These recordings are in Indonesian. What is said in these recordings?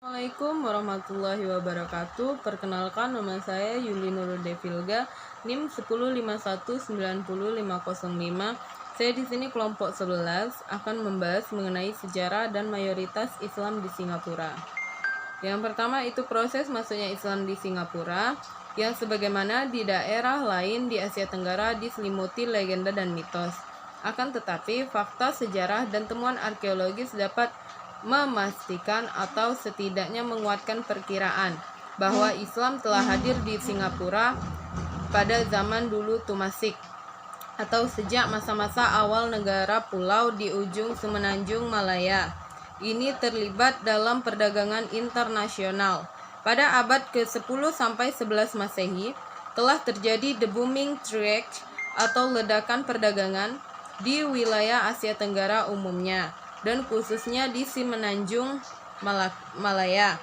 Assalamualaikum warahmatullahi wabarakatuh. Perkenalkan, nama saya Yuli Nurul Devilga, NIM 105190505. Saya di sini kelompok 11 akan membahas mengenai sejarah dan mayoritas Islam di Singapura. Yang pertama itu proses masuknya Islam di Singapura, yang sebagaimana di daerah lain di Asia Tenggara diselimuti legenda dan mitos. Akan tetapi, fakta sejarah dan temuan arkeologis dapat memastikan atau setidaknya menguatkan perkiraan bahwa Islam telah hadir di Singapura pada zaman dulu Tumasik atau sejak masa-masa awal negara pulau di ujung semenanjung Malaya ini terlibat dalam perdagangan internasional. Pada abad ke-10 sampai 11 Masehi telah terjadi the booming trade atau ledakan perdagangan di wilayah Asia Tenggara umumnya dan khususnya di Semenanjung Malaya.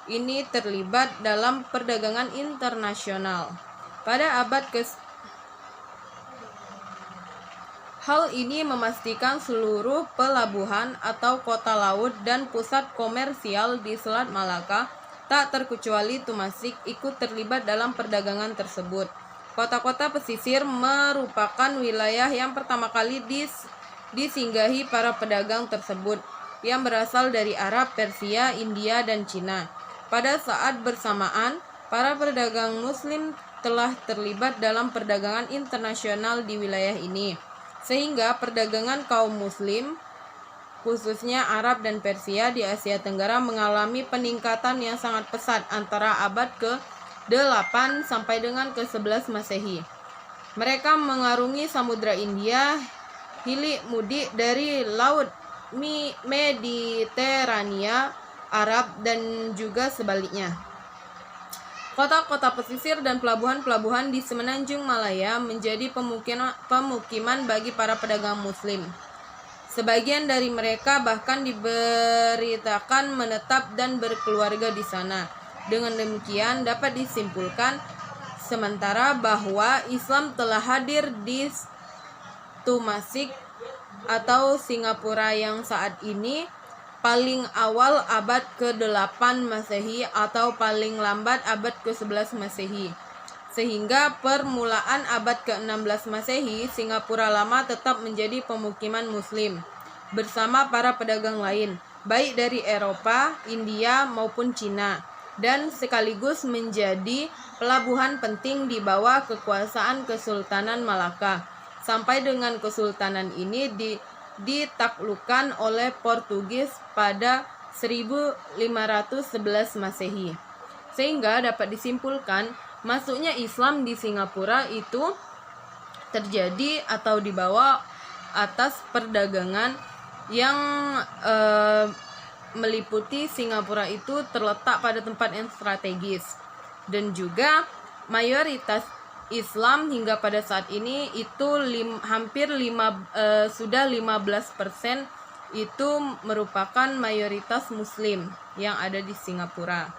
Ini terlibat dalam perdagangan internasional. Pada abad Hal ini memastikan seluruh pelabuhan atau kota laut dan pusat komersial di Selat Malaka, tak terkecuali Tumasik, ikut terlibat dalam perdagangan tersebut. Kota-kota pesisir merupakan wilayah yang pertama kali disinggahi para pedagang tersebut yang berasal dari Arab, Persia, India, dan Cina. Pada saat bersamaan, para pedagang Muslim telah terlibat dalam perdagangan internasional di wilayah ini, sehingga perdagangan kaum Muslim, khususnya Arab dan Persia di Asia Tenggara mengalami peningkatan yang sangat pesat antara abad ke-8 sampai dengan ke-11 Masehi. Mereka mengarungi Samudra India, hilir mudik dari Laut Mediterania, Arab, dan juga sebaliknya. Kota-kota pesisir dan pelabuhan-pelabuhan di Semenanjung Malaya menjadi pemukiman bagi para pedagang Muslim. Sebagian dari mereka bahkan diberitakan menetap dan berkeluarga di sana. Dengan demikian dapat disimpulkan sementara bahwa Islam telah hadir di Tumasik atau Singapura yang saat ini paling awal abad ke-8 Masehi atau paling lambat abad ke-11 Masehi. Sehingga permulaan abad ke-16 Masehi, Singapura lama tetap menjadi pemukiman Muslim bersama para pedagang lain, baik dari Eropa, India, maupun Cina, dan sekaligus menjadi pelabuhan penting di bawah kekuasaan Kesultanan Malaka. Sampai dengan kesultanan ini ditaklukkan oleh Portugis pada 1511 Masehi. Sehingga dapat disimpulkan masuknya Islam di Singapura itu terjadi atau dibawa atas perdagangan yang meliputi Singapura itu terletak pada tempat yang strategis, dan juga mayoritas Islam hingga pada saat ini itu sudah 15% itu merupakan mayoritas Muslim yang ada di Singapura.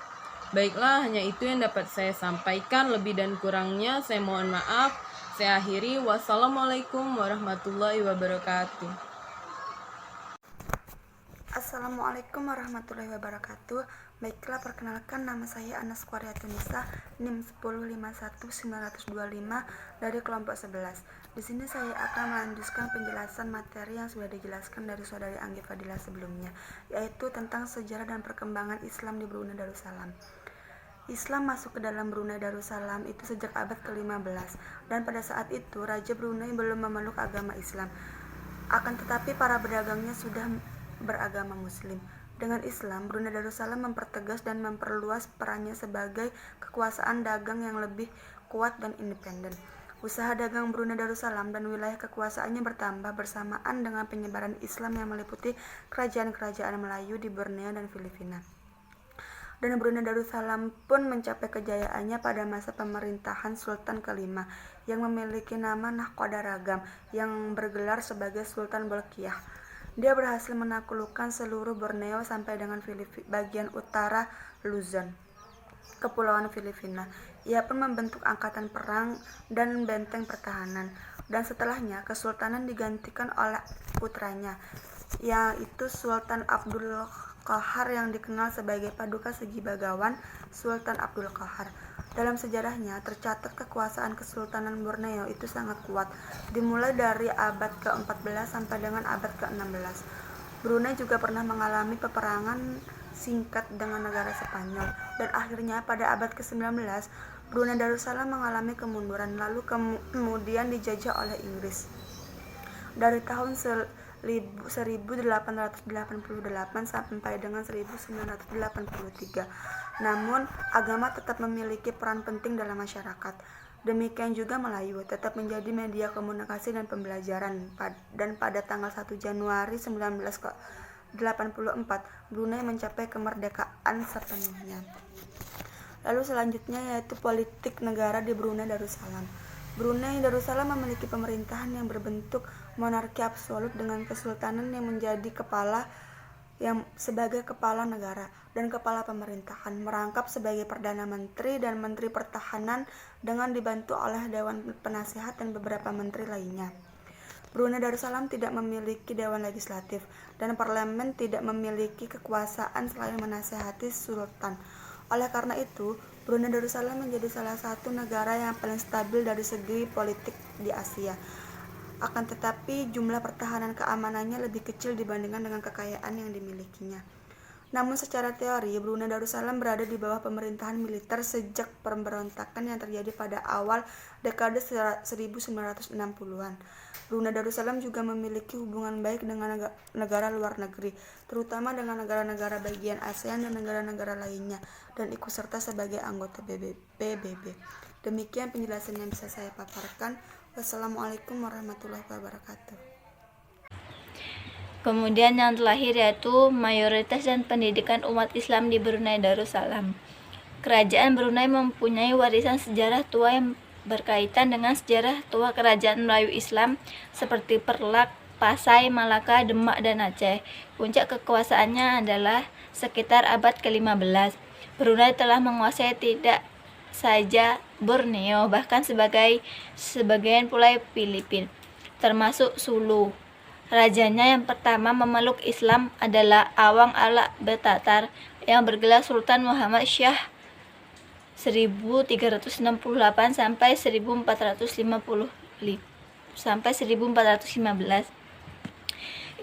Baiklah, hanya itu yang dapat saya sampaikan. Lebih dan kurangnya saya mohon maaf. Saya akhiri. Wassalamualaikum warahmatullahi wabarakatuh. Assalamualaikum warahmatullahi wabarakatuh. Baiklah, perkenalkan, nama saya Anas Qariatunisa, NIM 1051925 dari kelompok 11. Di sini saya akan melanjutkan penjelasan materi yang sudah dijelaskan dari saudari Anggi Fadilah sebelumnya, yaitu tentang sejarah dan perkembangan Islam di Brunei Darussalam. Islam masuk ke dalam Brunei Darussalam itu sejak abad ke-15, dan pada saat itu Raja Brunei belum memeluk agama Islam. Akan tetapi para pedagangnya sudah beragama Muslim. Dengan Islam, Brunei Darussalam mempertegas dan memperluas perannya sebagai kekuasaan dagang yang lebih kuat dan independen. Usaha dagang Brunei Darussalam dan wilayah kekuasaannya bertambah bersamaan dengan penyebaran Islam yang meliputi kerajaan-kerajaan Melayu di Borneo dan Filipina. Dan Brunei Darussalam pun mencapai kejayaannya pada masa pemerintahan Sultan kelima yang memiliki nama Nahkoda Ragam yang bergelar sebagai Sultan Bolkiah. Dia berhasil menaklukkan seluruh Borneo sampai dengan bagian utara Luzon, Kepulauan Filipina. Ia pun membentuk angkatan perang dan benteng pertahanan. Dan setelahnya, kesultanan digantikan oleh putranya, yaitu Sultan Abdul Qahar yang dikenal sebagai Paduka Segi Bagawan, Sultan Abdul Qahar. Dalam sejarahnya, tercatat kekuasaan Kesultanan Borneo itu sangat kuat, dimulai dari abad ke-14 sampai dengan abad ke-16. Brunei juga pernah mengalami peperangan singkat dengan negara Spanyol, dan akhirnya pada abad ke-19, Brunei Darussalam mengalami kemunduran, lalu kemudian dijajah oleh Inggris. Dari tahun 1888 sampai dengan 1983. Namun, agama tetap memiliki peran penting dalam masyarakat. Demikian juga Melayu tetap menjadi media komunikasi dan pembelajaran. Dan pada tanggal 1 Januari 1984, Brunei mencapai kemerdekaan sepenuhnya. Lalu selanjutnya yaitu politik negara di Brunei Darussalam. Brunei Darussalam memiliki pemerintahan yang berbentuk monarki absolut dengan kesultanan yang menjadi sebagai kepala negara dan kepala pemerintahan, merangkap sebagai Perdana Menteri dan Menteri Pertahanan dengan dibantu oleh Dewan Penasehat dan beberapa menteri lainnya. Brunei Darussalam tidak memiliki dewan legislatif dan parlemen tidak memiliki kekuasaan selain menasehati sultan. Oleh karena itu, Brunei Darussalam menjadi salah satu negara yang paling stabil dari segi politik di Asia. Akan tetapi, jumlah pertahanan keamanannya lebih kecil dibandingkan dengan kekayaan yang dimilikinya. Namun secara teori, Brunei Darussalam berada di bawah pemerintahan militer sejak pemberontakan yang terjadi pada awal dekade 1960-an. Brunei Darussalam juga memiliki hubungan baik dengan negara luar negeri, terutama dengan negara-negara bagian ASEAN dan negara-negara lainnya, dan ikut serta sebagai anggota PBB. Demikian penjelasan yang bisa saya paparkan. Wassalamualaikum warahmatullahi wabarakatuh. Kemudian yang terakhir yaitu mayoritas dan pendidikan umat Islam di Brunei Darussalam. Kerajaan Brunei mempunyai warisan sejarah tua yang berkaitan dengan sejarah tua kerajaan Melayu Islam seperti Perlak, Pasai, Malaka, Demak, dan Aceh. Puncak kekuasaannya adalah sekitar abad ke-15. Brunei telah menguasai tidak saja Borneo, bahkan sebagian pulau Filipina, termasuk Sulu. Rajanya yang pertama memeluk Islam adalah Awang ala Betatar yang bergelar Sultan Muhammad Shah 1368 sampai 1415.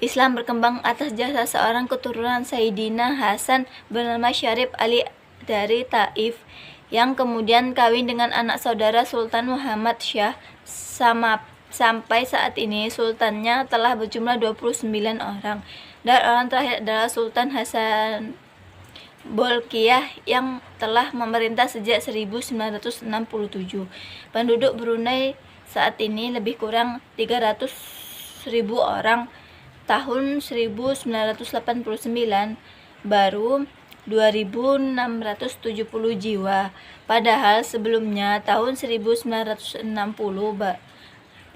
Islam berkembang atas jasa seorang keturunan Sayyidina Hasan bernama Syarif Ali dari Taif, yang kemudian kawin dengan anak saudara Sultan Muhammad Shah. Sampai saat ini sultannya telah berjumlah 29 orang, dan orang terakhir adalah Sultan Hasan Bolkiah yang telah memerintah sejak 1967. Penduduk Brunei saat ini lebih kurang 300.000 orang. Tahun 1989 baru 2.670 jiwa, padahal sebelumnya tahun 1960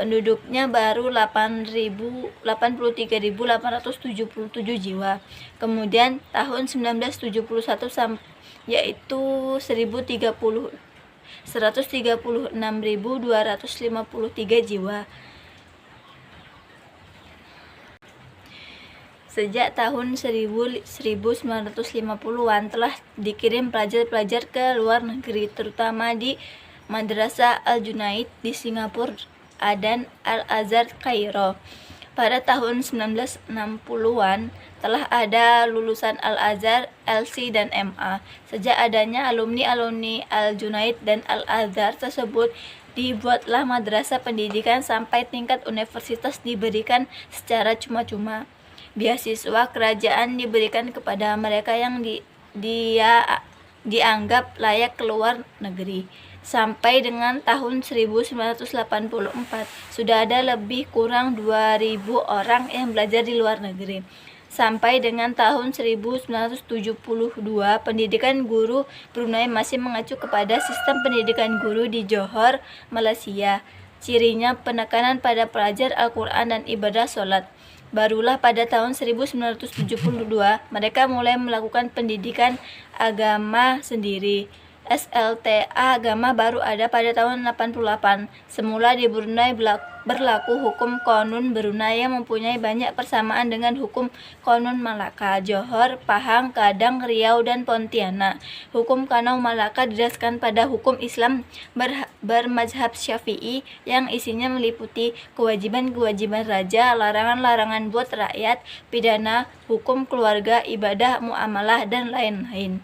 penduduknya baru 83.877 jiwa. Kemudian tahun 1971 yaitu 136.253 jiwa. Sejak tahun 1950-an telah dikirim pelajar-pelajar ke luar negeri, terutama di Madrasah Al-Junaid di Singapura dan Al-Azhar Kairo. Pada tahun 1960-an telah ada lulusan Al-Azhar, LC, dan MA. Sejak adanya alumni Al-Junaid dan Al-Azhar tersebut, dibuatlah madrasah pendidikan sampai tingkat universitas diberikan secara cuma-cuma. Beasiswa kerajaan diberikan kepada mereka yang dianggap layak keluar negeri. Sampai dengan tahun 1984, sudah ada lebih kurang 2.000 orang yang belajar di luar negeri. Sampai dengan tahun 1972, pendidikan guru Brunei masih mengacu kepada sistem pendidikan guru di Johor, Malaysia. Cirinya penekanan pada pelajar Al-Quran dan ibadah sholat. Barulah pada tahun 1972 mereka mulai melakukan pendidikan agama sendiri. SLTA agama baru ada pada tahun 88. Semula di Brunei berlaku hukum Qanun Brunei yang mempunyai banyak persamaan dengan hukum Qanun Malaka, Johor, Pahang, Kadang, Riau, dan Pontianak. Hukum Qanun Malaka didasarkan pada hukum Islam bermazhab Syafi'i yang isinya meliputi kewajiban-kewajiban raja, larangan-larangan buat rakyat, pidana, hukum keluarga, ibadah, muamalah, dan lain-lain.